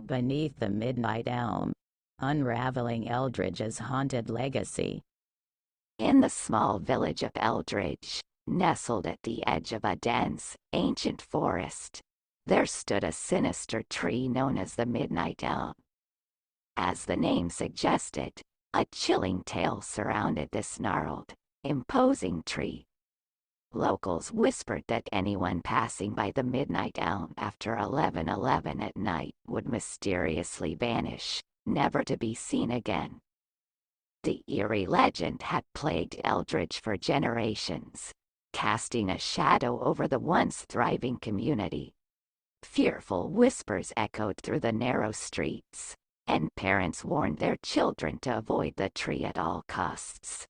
Beneath the Midnight Elm, unraveling Eldridge's haunted legacy. In the small village of Eldridge, nestled at the edge of a dense, ancient forest, there stood a sinister tree known as the Midnight Elm. As the name suggested, a chilling tale surrounded this gnarled, imposing tree. Locals whispered that anyone passing by the Midnight Elm after 11:11 at night would mysteriously vanish, never to be seen again. The eerie legend had plagued Eldridge for generations, casting a shadow over the once thriving community. Fearful whispers echoed through the narrow streets, and parents warned their children to avoid the tree at all costs.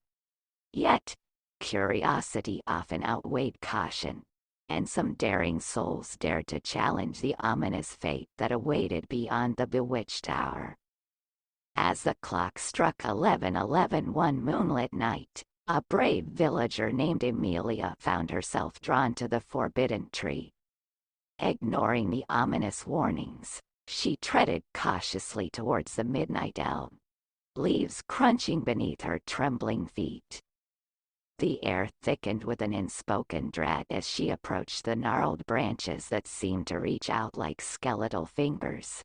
Yet, curiosity often outweighed caution, and some daring souls dared to challenge the ominous fate that awaited beyond the bewitched hour. As the clock struck 11:11 one moonlit night, a brave villager named Amelia found herself drawn to the forbidden tree. Ignoring the ominous warnings, she treaded cautiously towards the Midnight Elm, leaves crunching beneath her trembling feet. The air thickened with an unspoken dread as she approached the gnarled branches that seemed to reach out like skeletal fingers.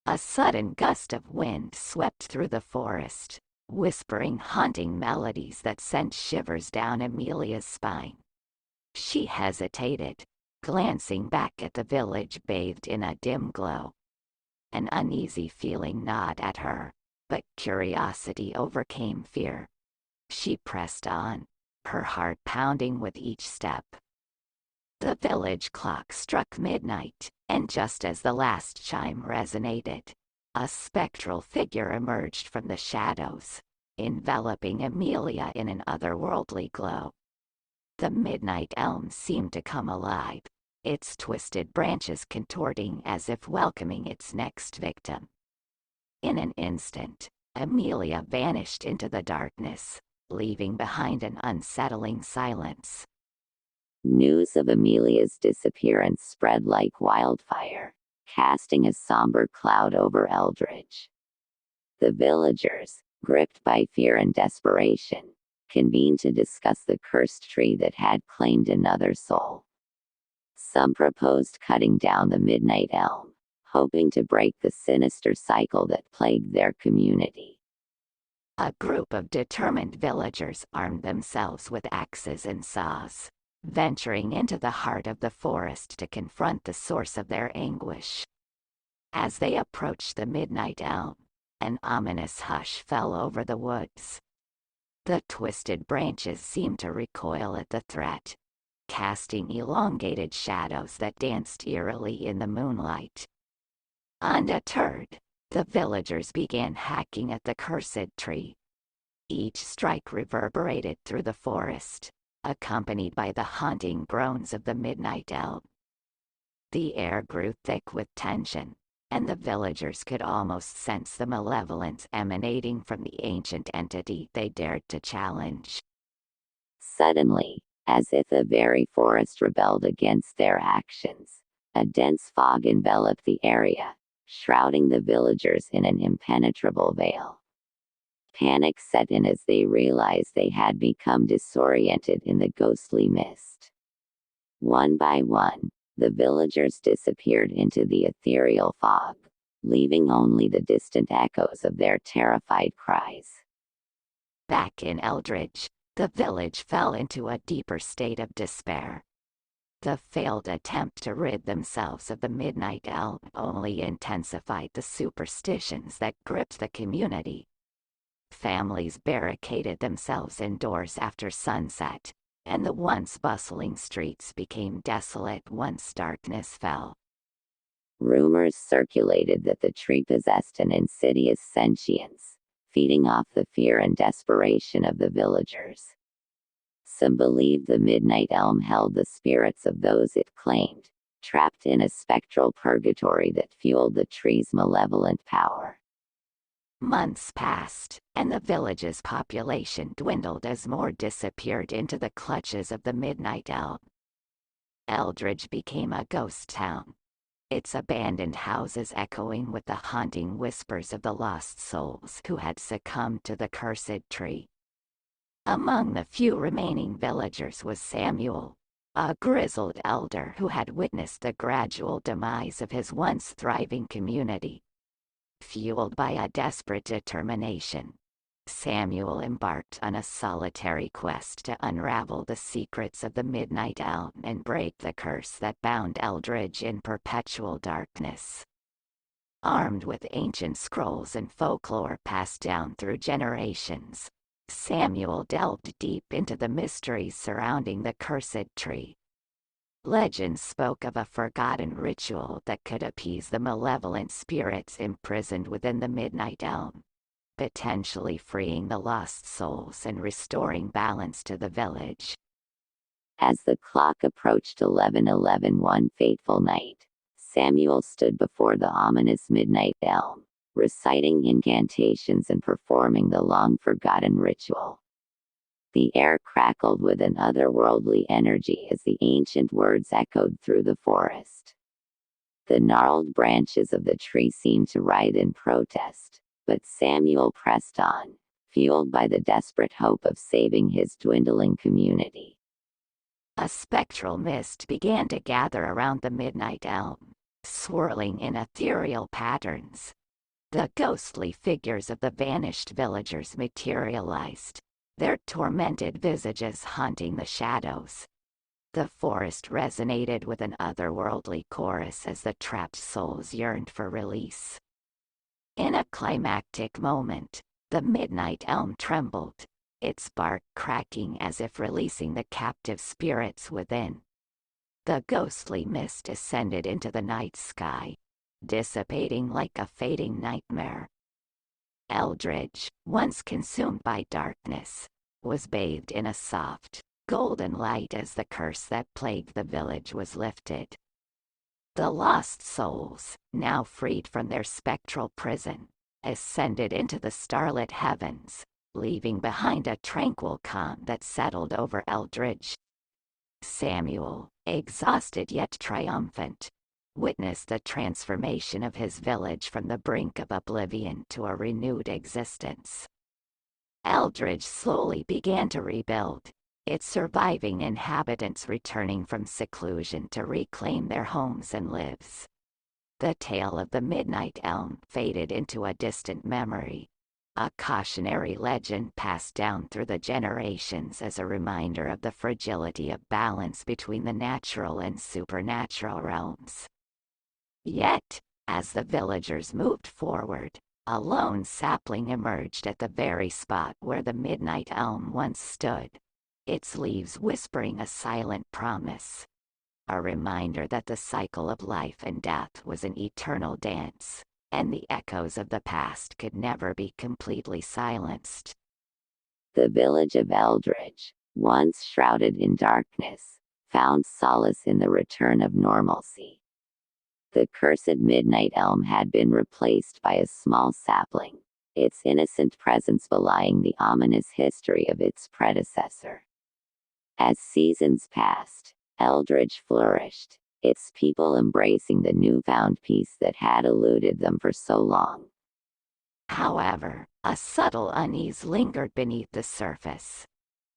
A sudden gust of wind swept through the forest, whispering haunting melodies that sent shivers down Amelia's spine. She hesitated, glancing back at the village bathed in a dim glow. An uneasy feeling gnawed at her, but curiosity overcame fear. She pressed on, her heart pounding with each step. The village clock struck midnight, and just as the last chime resonated, a spectral figure emerged from the shadows, enveloping Amelia in an otherworldly glow. The Midnight Elm seemed to come alive, its twisted branches contorting as if welcoming its next victim. In an instant, Amelia vanished into the darkness, leaving behind an unsettling silence. News of Amelia's disappearance spread like wildfire, casting a somber cloud over Eldridge. The villagers, gripped by fear and desperation, convened to discuss the cursed tree that had claimed another soul. Some proposed cutting down the Midnight Elm, hoping to break the sinister cycle that plagued their community. A group of determined villagers armed themselves with axes and saws, venturing into the heart of the forest to confront the source of their anguish. As they approached the Midnight Elm, an ominous hush fell over the woods. The twisted branches seemed to recoil at the threat, casting elongated shadows that danced eerily in the moonlight. Undeterred, the villagers began hacking at the cursed tree. Each strike reverberated through the forest, accompanied by the haunting groans of the Midnight Elm. The air grew thick with tension, and the villagers could almost sense the malevolence emanating from the ancient entity they dared to challenge. Suddenly, as if the very forest rebelled against their actions, a dense fog enveloped the area, shrouding the villagers in an impenetrable veil. Panic set in as they realized they had become disoriented in the ghostly mist. One by one, the villagers disappeared into the ethereal fog, leaving only the distant echoes of their terrified cries. Back in Eldridge, the village fell into a deeper state of despair. The failed attempt to rid themselves of the Midnight Elm only intensified the superstitions that gripped the community. Families barricaded themselves indoors after sunset, and the once bustling streets became desolate once darkness fell. Rumors circulated that the tree possessed an insidious sentience, feeding off the fear and desperation of the villagers. Some believed the Midnight Elm held the spirits of those it claimed, trapped in a spectral purgatory that fueled the tree's malevolent power. Months passed, and the village's population dwindled as more disappeared into the clutches of the Midnight Elm. Eldridge became a ghost town, its abandoned houses echoing with the haunting whispers of the lost souls who had succumbed to the cursed tree. Among the few remaining villagers was Samuel, a grizzled elder who had witnessed the gradual demise of his once thriving community. Fueled by a desperate determination, Samuel embarked on a solitary quest to unravel the secrets of the Midnight Elm and break the curse that bound Eldridge in perpetual darkness. Armed with ancient scrolls and folklore passed down through generations, Samuel delved deep into the mysteries surrounding the cursed tree. Legends spoke of a forgotten ritual that could appease the malevolent spirits imprisoned within the Midnight Elm, potentially freeing the lost souls and restoring balance to the village. As the clock approached 11:11 one fateful night, Samuel stood before the ominous Midnight Elm, reciting incantations and performing the long-forgotten ritual. The air crackled with an otherworldly energy as the ancient words echoed through the forest. The gnarled branches of the tree seemed to writhe in protest, but Samuel pressed on, fueled by the desperate hope of saving his dwindling community. A spectral mist began to gather around the Midnight Elm, swirling in ethereal patterns. The ghostly figures of the vanished villagers materialized, their tormented visages haunting the shadows. The forest resonated with an otherworldly chorus as the trapped souls yearned for release. In a climactic moment, the Midnight Elm trembled, its bark cracking as if releasing the captive spirits within. The ghostly mist ascended into the night sky, dissipating like a fading nightmare. Eldridge, once consumed by darkness, was bathed in a soft, golden light as the curse that plagued the village was lifted. The lost souls, now freed from their spectral prison, ascended into the starlit heavens, leaving behind a tranquil calm that settled over Eldridge. Samuel, exhausted yet triumphant, witnessed the transformation of his village from the brink of oblivion to a renewed existence. Eldridge slowly began to rebuild, its surviving inhabitants returning from seclusion to reclaim their homes and lives. The tale of the Midnight Elm faded into a distant memory, a cautionary legend passed down through the generations as a reminder of the fragility of balance between the natural and supernatural realms. Yet, as the villagers moved forward, a lone sapling emerged at the very spot where the Midnight Elm once stood, its leaves whispering a silent promise, a reminder that the cycle of life and death was an eternal dance, and the echoes of the past could never be completely silenced. The village of Eldridge, once shrouded in darkness, found solace in the return of normalcy. The cursed Midnight Elm had been replaced by a small sapling, its innocent presence belying the ominous history of its predecessor. As seasons passed, Eldridge flourished, its people embracing the newfound peace that had eluded them for so long. However, a subtle unease lingered beneath the surface.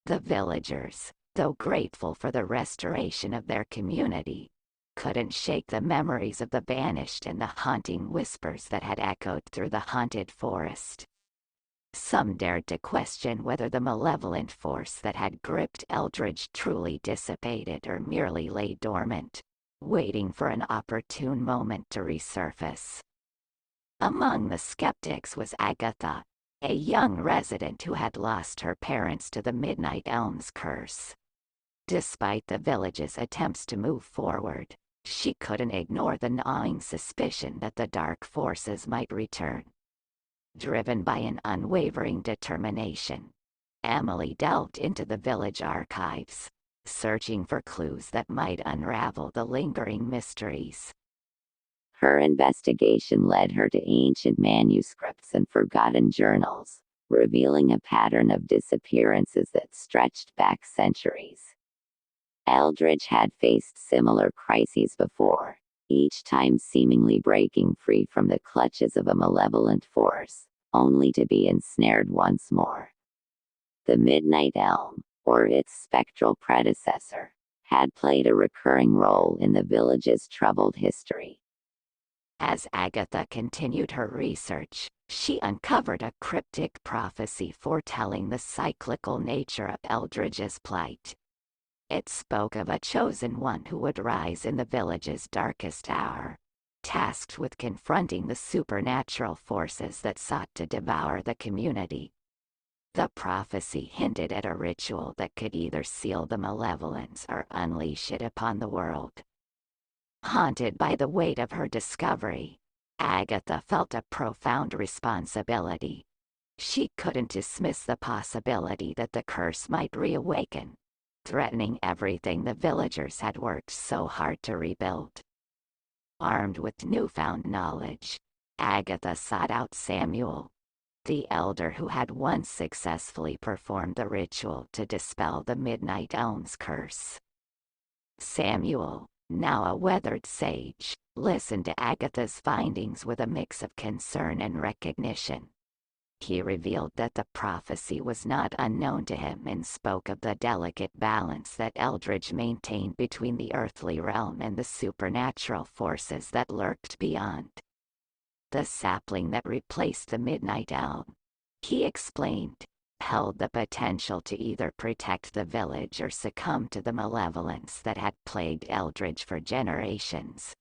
The villagers, though grateful for the restoration of their community, couldn't shake the memories of the vanished and the haunting whispers that had echoed through the haunted forest. Some dared to question whether the malevolent force that had gripped Eldridge truly dissipated or merely lay dormant, waiting for an opportune moment to resurface. Among the skeptics was Agatha, a young resident who had lost her parents to the Midnight Elm's curse. Despite the village's attempts to move forward, she couldn't ignore the gnawing suspicion that the dark forces might return. Driven by an unwavering determination, Emily delved into the village archives, searching for clues that might unravel the lingering mysteries. Her investigation led her to ancient manuscripts and forgotten journals, revealing a pattern of disappearances that stretched back centuries. Eldridge had faced similar crises before, each time seemingly breaking free from the clutches of a malevolent force, only to be ensnared once more. The Midnight Elm, or its spectral predecessor, had played a recurring role in the village's troubled history. As Agatha continued her research, she uncovered a cryptic prophecy foretelling the cyclical nature of Eldridge's plight. It spoke of a chosen one who would rise in the village's darkest hour, tasked with confronting the supernatural forces that sought to devour the community. The prophecy hinted at a ritual that could either seal the malevolence or unleash it upon the world. Haunted by the weight of her discovery, Agatha felt a profound responsibility. She couldn't dismiss the possibility that the curse might reawaken, threatening everything the villagers had worked so hard to rebuild. Armed with newfound knowledge, Agatha sought out Samuel, the elder who had once successfully performed the ritual to dispel the Midnight Elm's curse. Samuel, now a weathered sage, listened to Agatha's findings with a mix of concern and recognition. He revealed that the prophecy was not unknown to him and spoke of the delicate balance that Eldridge maintained between the earthly realm and the supernatural forces that lurked beyond. The sapling that replaced the Midnight Elm, he explained, held the potential to either protect the village or succumb to the malevolence that had plagued Eldridge for generations.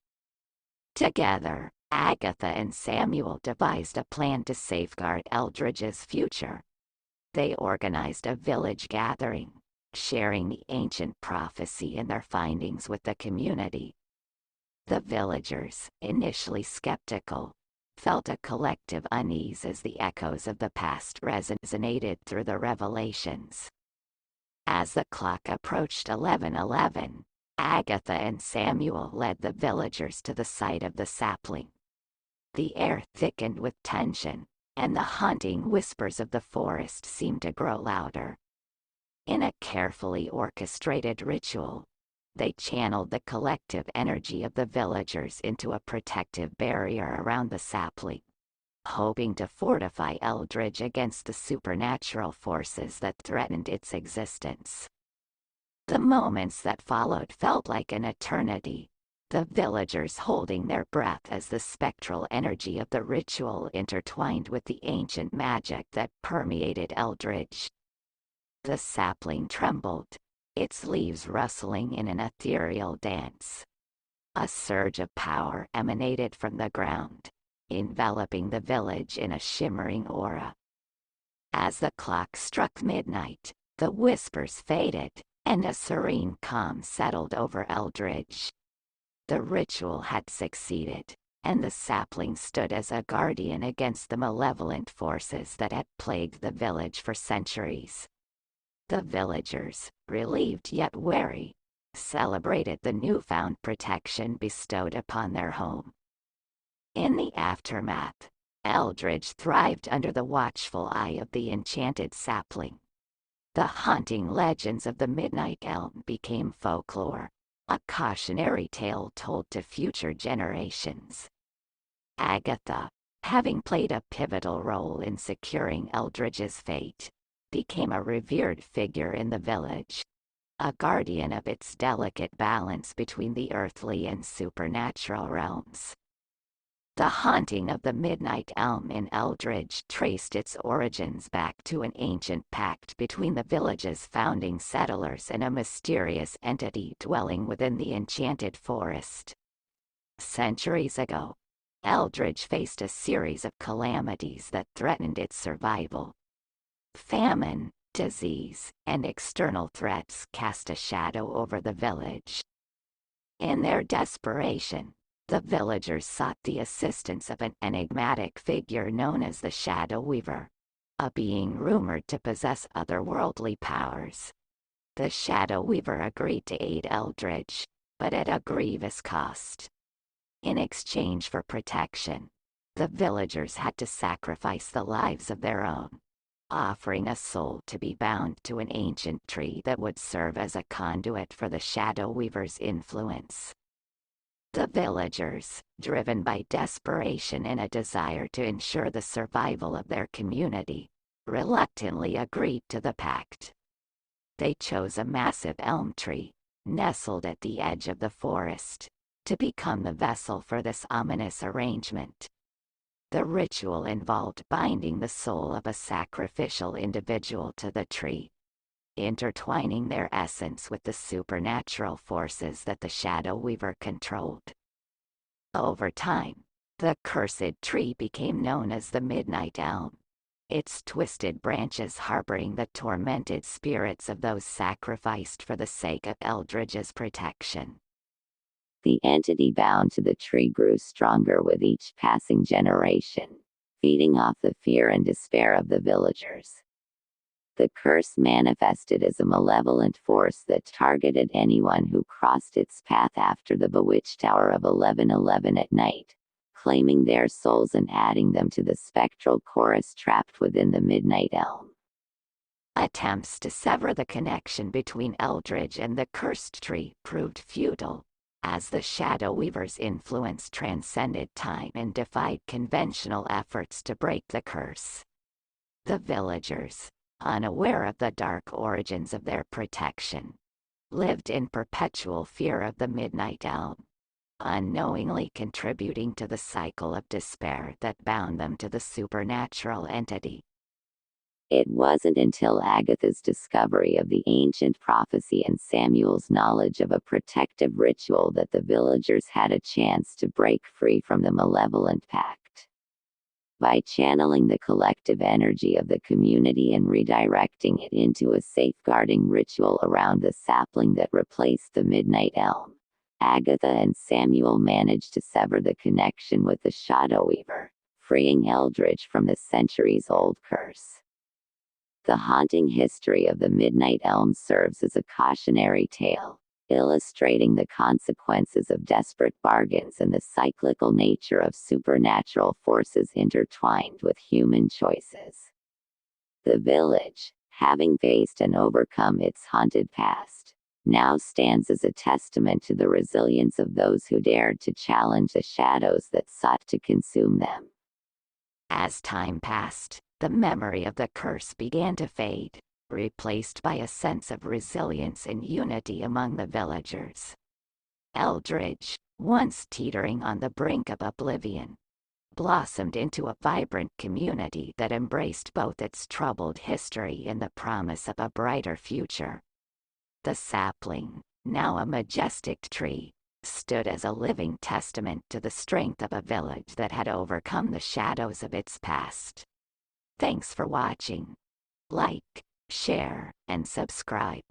Together, Agatha and Samuel devised a plan to safeguard Eldridge's future. They organized a village gathering, sharing the ancient prophecy and their findings with the community. The villagers, initially skeptical, felt a collective unease as the echoes of the past resonated through the revelations. As the clock approached 11:11, Agatha and Samuel led the villagers to the site of the sapling. The air thickened with tension, and the haunting whispers of the forest seemed to grow louder. In a carefully orchestrated ritual, they channeled the collective energy of the villagers into a protective barrier around the sapling, hoping to fortify Eldridge against the supernatural forces that threatened its existence. The moments that followed felt like an eternity, the villagers holding their breath as the spectral energy of the ritual intertwined with the ancient magic that permeated Eldridge. The sapling trembled, its leaves rustling in an ethereal dance. A surge of power emanated from the ground, enveloping the village in a shimmering aura. As the clock struck midnight, the whispers faded, and a serene calm settled over Eldridge. The ritual had succeeded, and the sapling stood as a guardian against the malevolent forces that had plagued the village for centuries. The villagers, relieved yet wary, celebrated the newfound protection bestowed upon their home. In the aftermath, Eldridge thrived under the watchful eye of the enchanted sapling. The haunting legends of the Midnight Elm became folklore, a cautionary tale told to future generations. Agatha, having played a pivotal role in securing Eldridge's fate, became a revered figure in the village, a guardian of its delicate balance between the earthly and supernatural realms. The haunting of the Midnight Elm in Eldridge traced its origins back to an ancient pact between the village's founding settlers and a mysterious entity dwelling within the enchanted forest. Centuries ago, Eldridge faced a series of calamities that threatened its survival. Famine, disease, and external threats cast a shadow over the village. In their desperation, the villagers sought the assistance of an enigmatic figure known as the Shadow Weaver, a being rumored to possess otherworldly powers. The Shadow Weaver agreed to aid Eldridge, but at a grievous cost. In exchange for protection, the villagers had to sacrifice the lives of their own, offering a soul to be bound to an ancient tree that would serve as a conduit for the Shadow Weaver's influence. The villagers, driven by desperation and a desire to ensure the survival of their community, reluctantly agreed to the pact. They chose a massive elm tree, nestled at the edge of the forest, to become the vessel for this ominous arrangement. The ritual involved binding the soul of a sacrificial individual to the tree, intertwining their essence with the supernatural forces that the Shadow Weaver controlled. Over time, the cursed tree became known as the Midnight Elm, its twisted branches harboring the tormented spirits of those sacrificed for the sake of Eldridge's protection. The entity bound to the tree grew stronger with each passing generation, feeding off the fear and despair of the villagers. The curse manifested as a malevolent force that targeted anyone who crossed its path after the bewitched hour of 11:11 at night, claiming their souls and adding them to the spectral chorus trapped within the Midnight Elm. Attempts to sever the connection between Eldridge and the cursed tree proved futile, as the Shadow Weaver's influence transcended time and defied conventional efforts to break the curse. The villagers, unaware of the dark origins of their protection, lived in perpetual fear of the Midnight Elm, unknowingly contributing to the cycle of despair that bound them to the supernatural entity. It wasn't until Agatha's discovery of the ancient prophecy and Samuel's knowledge of a protective ritual that the villagers had a chance to break free from the malevolent pact. By channeling the collective energy of the community and redirecting it into a safeguarding ritual around the sapling that replaced the Midnight Elm, Agatha and Samuel managed to sever the connection with the Shadow Weaver, freeing Eldridge from the centuries-old curse. The haunting history of the Midnight Elm serves as a cautionary tale, illustrating the consequences of desperate bargains and the cyclical nature of supernatural forces intertwined with human choices. The village, having faced and overcome its haunted past, now stands as a testament to the resilience of those who dared to challenge the shadows that sought to consume them. As time passed, the memory of the curse began to fade, replaced by a sense of resilience and unity among the villagers. Eldridge, once teetering on the brink of oblivion, blossomed into a vibrant community that embraced both its troubled history and the promise of a brighter future. The sapling, now a majestic tree, stood as a living testament to the strength of a village that had overcome the shadows of its past. Thanks for watching. Like, share, and subscribe.